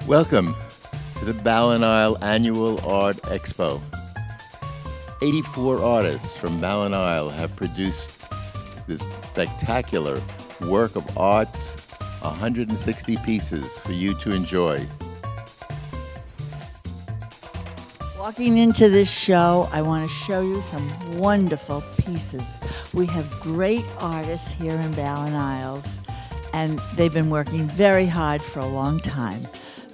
Welcome to the BallenIsle Annual Art Expo. 84 artists from BallenIsle have produced this spectacular work of arts, 160 pieces for you to enjoy. Walking into this show, I want to show you some wonderful pieces. We have great artists here in BallenIsles, and they've been working very hard for a long time.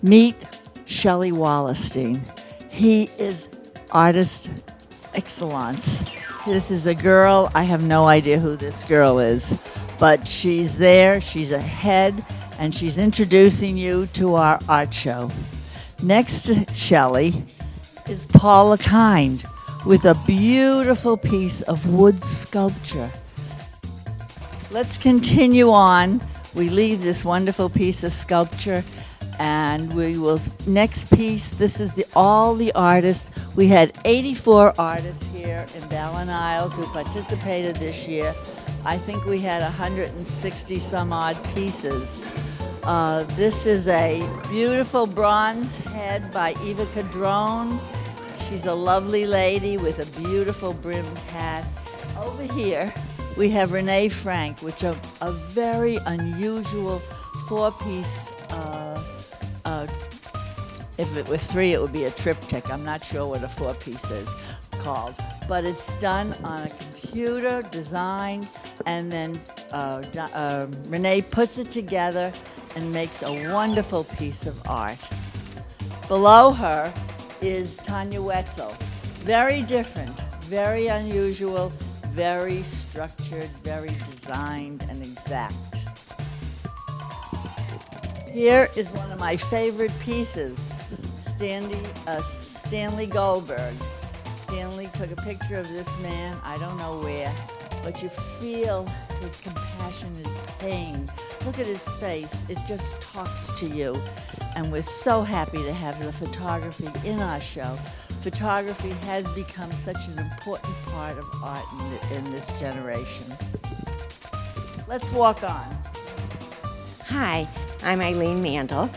Meet Shelley Wallerstein. He is artist excellence. This is a girl, I have no idea who this girl is, but she's there, she's ahead, and she's introducing you to our art show. Next to Shelley is Paula Kind with a beautiful piece of wood sculpture. Let's continue on. We leave this wonderful piece of sculpture and we will, next piece, this is all the artists. We had 84 artists here in BallenIsles who participated this year. I think we had 160 some odd pieces. This is a beautiful bronze head by Eva Cadrone. She's a lovely lady with a beautiful brimmed hat. Over here, we have Renee Frank, which is a very unusual four-piece. If it were three, it would be a triptych. I'm not sure what a four-piece is called. But it's done on a computer, designed, and then Renee puts it together and makes a wonderful piece of art. Below her is Tanya Wetzel. Very different, very unusual, very structured, very designed and exact. Here is one of my favorite pieces, Stanley Goldberg. Stanley took a picture of this man, I don't know where, but you feel his compassion, his pain. Look at his face, it just talks to you. And we're so happy to have the photography in our show. Photography has become such an important part of art in this generation. Let's walk on. Hi, I'm Eileen Mandel.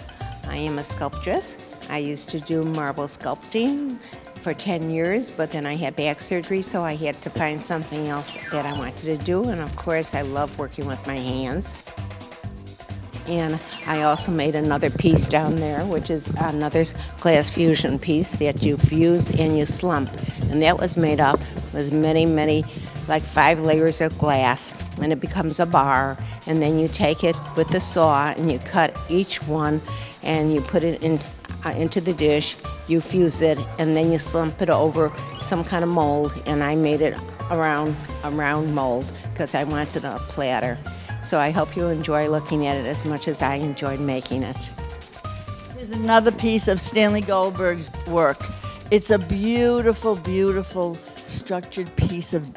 I am a sculptress. I used to do marble sculpting for 10 years, but then I had back surgery, so I had to find something else that I wanted to do. And of course, I love working with my hands. And I also made another piece down there, which is another glass fusion piece that you fuse and you slump. And that was made up with many, like 5 layers of glass. And it becomes a bar. And then you take it with the saw and you cut each one and you put it into the dish. You fuse it and then you slump it over some kind of mold. And I made it a round mold because I wanted a platter. So I hope you enjoy looking at it as much as I enjoyed making it. Here's another piece of Stanley Goldberg's work. It's a beautiful, beautiful structured piece of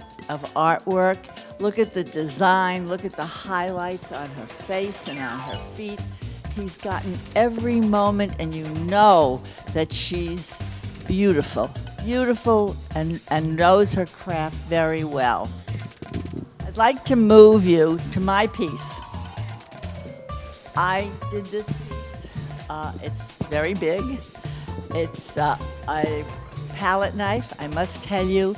artwork. Look at the design, look at the highlights on her face and on her feet. He's gotten every moment and you know that she's beautiful, beautiful and knows her craft very well. I'd like to move you to my piece. I did this piece. It's very big. It's a palette knife. I must tell you,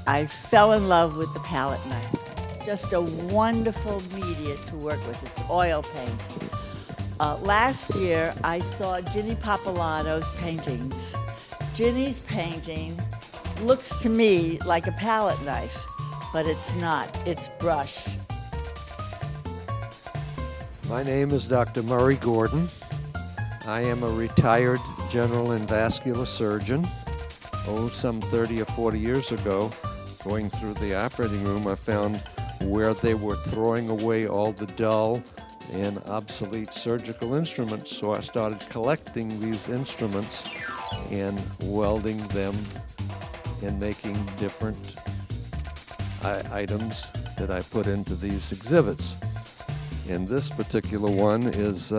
I fell in love with the palette knife. It's just a wonderful media to work with. It's oil paint. Last year, I saw Ginny Papalato's paintings. Ginny's painting looks to me like a palette knife. But it's not, it's brush. My name is Dr. Murray Gordon. I am a retired general and vascular surgeon. Some 30 or 40 years ago, going through the operating room, I found where they were throwing away all the dull and obsolete surgical instruments. So I started collecting these instruments and welding them and making different items that I put into these exhibits. And this particular one is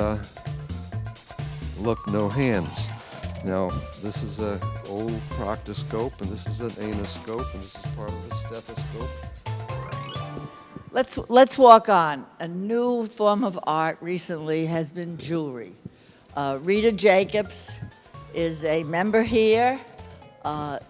Look No Hands. Now, this is an old proctoscope, and this is an anoscope, and this is part of a stethoscope. Let's walk on. A new form of art recently has been jewelry. Rita Jacobs is a member here.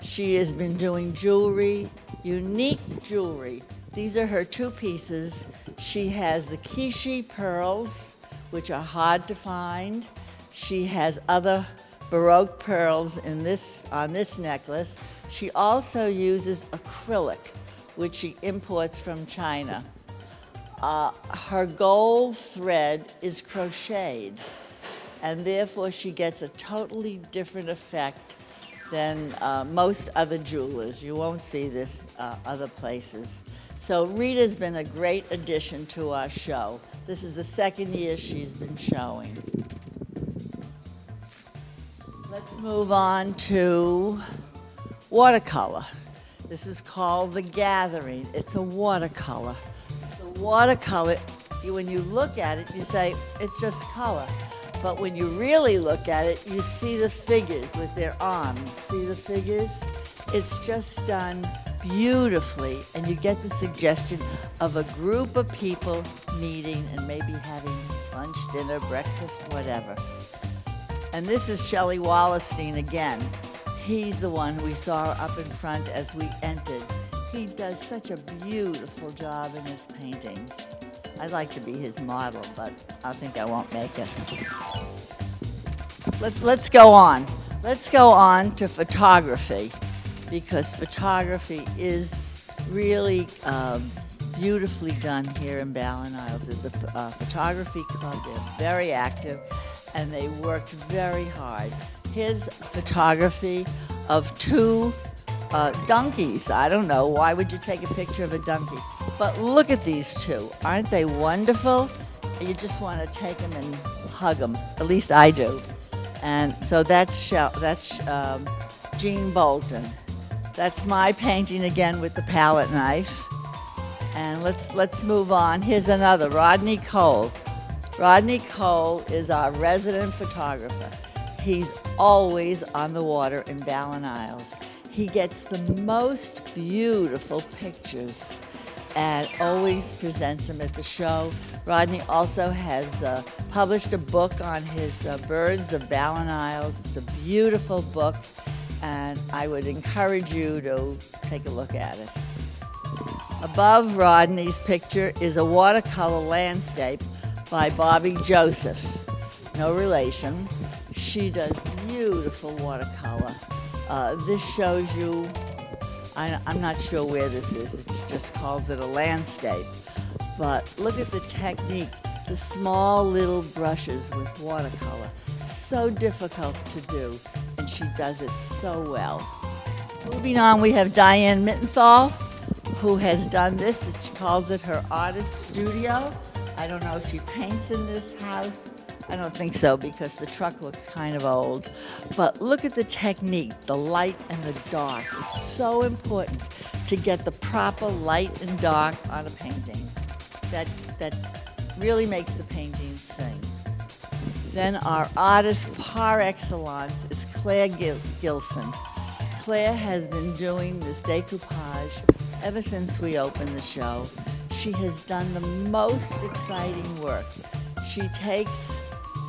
She has been doing jewelry, unique jewelry. These are her two pieces. She has the Kishi pearls, which are hard to find. She has other Baroque pearls on this necklace. She also uses acrylic, which she imports from China. Her gold thread is crocheted, and therefore she gets a totally different effect than most other jewelers. You won't see this other places. So Rita's been a great addition to our show. This is the second year she's been showing. Let's move on to watercolor. This is called The Gathering. It's a watercolor. The watercolor, when you look at it, you say, it's just color. But when you really look at it, you see the figures with their arms. See the figures? It's just done beautifully, and you get the suggestion of a group of people meeting and maybe having lunch, dinner, breakfast, whatever. And this is Shelley Wallerstein again. He's the one we saw up in front as we entered. He does such a beautiful job in his paintings. I'd like to be his model, but I think I won't make it. Let's go on. Let's go on to photography, because photography is really beautifully done here in BallenIsle. There's a photography club. They're very active, and they worked very hard. Here's photography of two donkeys. I don't know, why would you take a picture of a donkey? But look at these two. Aren't they wonderful? You just want to take them and hug them. At least I do. And so that's Jean Bolton. That's my painting again with the palette knife. And let's move on. Here's another, Rodney Cole. Rodney Cole is our resident photographer. He's always on the water in BallenIsle. He gets the most beautiful pictures and always presents them at the show. Rodney also has published a book on his birds of BallenIsle. It's a beautiful book, and I would encourage you to take a look at it. Above Rodney's picture is a watercolor landscape by Bobby Joseph. No relation. She does beautiful watercolor. This shows you, I'm not sure where this is, it just calls it a landscape. But look at the technique, the small little brushes with watercolor. So difficult to do, and she does it so well. Moving on, we have Diane Mittenthal, who has done this. She calls it her artist studio. I don't know if she paints in this house. I don't think so, because the truck looks kind of old. But look at the technique, the light and the dark. It's so important to get the proper light and dark on a painting. That really makes the painting sing. Then our artist par excellence is Claire Gilson. Claire has been doing this decoupage ever since we opened the show. She has done the most exciting work. She takes,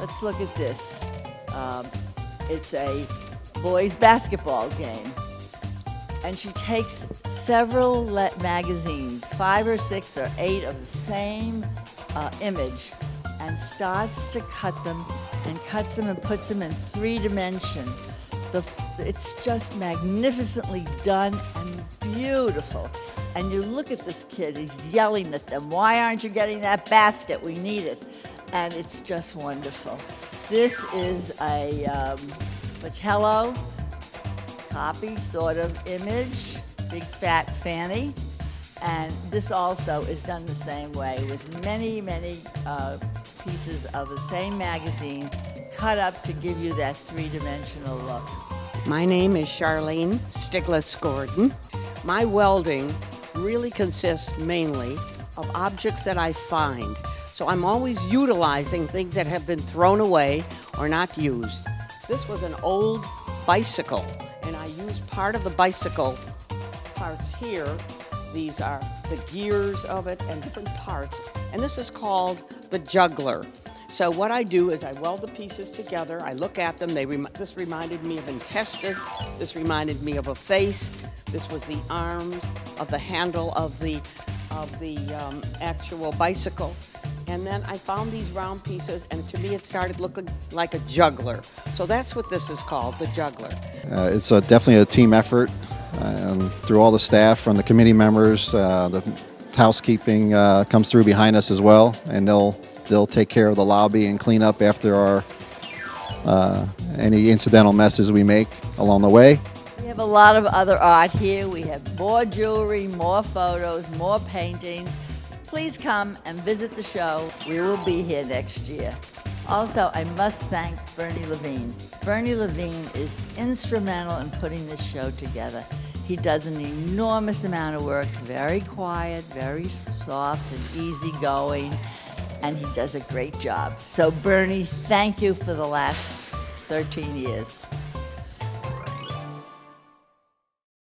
let's look at this. It's a boys' basketball game. And she takes several magazines, 5 or 6 or 8 of the same image, and starts to cut them and cuts them and puts them in 3-dimension. It's just magnificently done and beautiful. And you look at this kid, he's yelling at them, "Why aren't you getting that basket? We need it." And it's just wonderful. This is a Vitello copy sort of image, big fat fanny. And this also is done the same way with many, many pieces of the same magazine cut up to give you that 3-dimensional look. My name is Charlene Stiglitz-Gordon. My welding really consists mainly of objects that I find. So I'm always utilizing things that have been thrown away or not used. This was an old bicycle, and I used part of the bicycle parts here. These are the gears of it and different parts. And this is called the juggler. So what I do is I weld the pieces together. I look at them. This reminded me of intestines. This reminded me of a face. This was the arms of the handle of the actual bicycle. And then I found these round pieces, and to me it started looking like a juggler. So that's what this is called, the juggler. It's definitely a team effort through all the staff, from the committee members. The housekeeping comes through behind us as well, and they'll take care of the lobby and clean up after our any incidental messes we make along the way. We have a lot of other art here. We have more jewelry, more photos, more paintings. Please come and visit the show. We will be here next year. Also, I must thank Bernie Levine. Bernie Levine is instrumental in putting this show together. He does an enormous amount of work, very quiet, very soft and easygoing, and he does a great job. So Bernie, thank you for the last 13 years.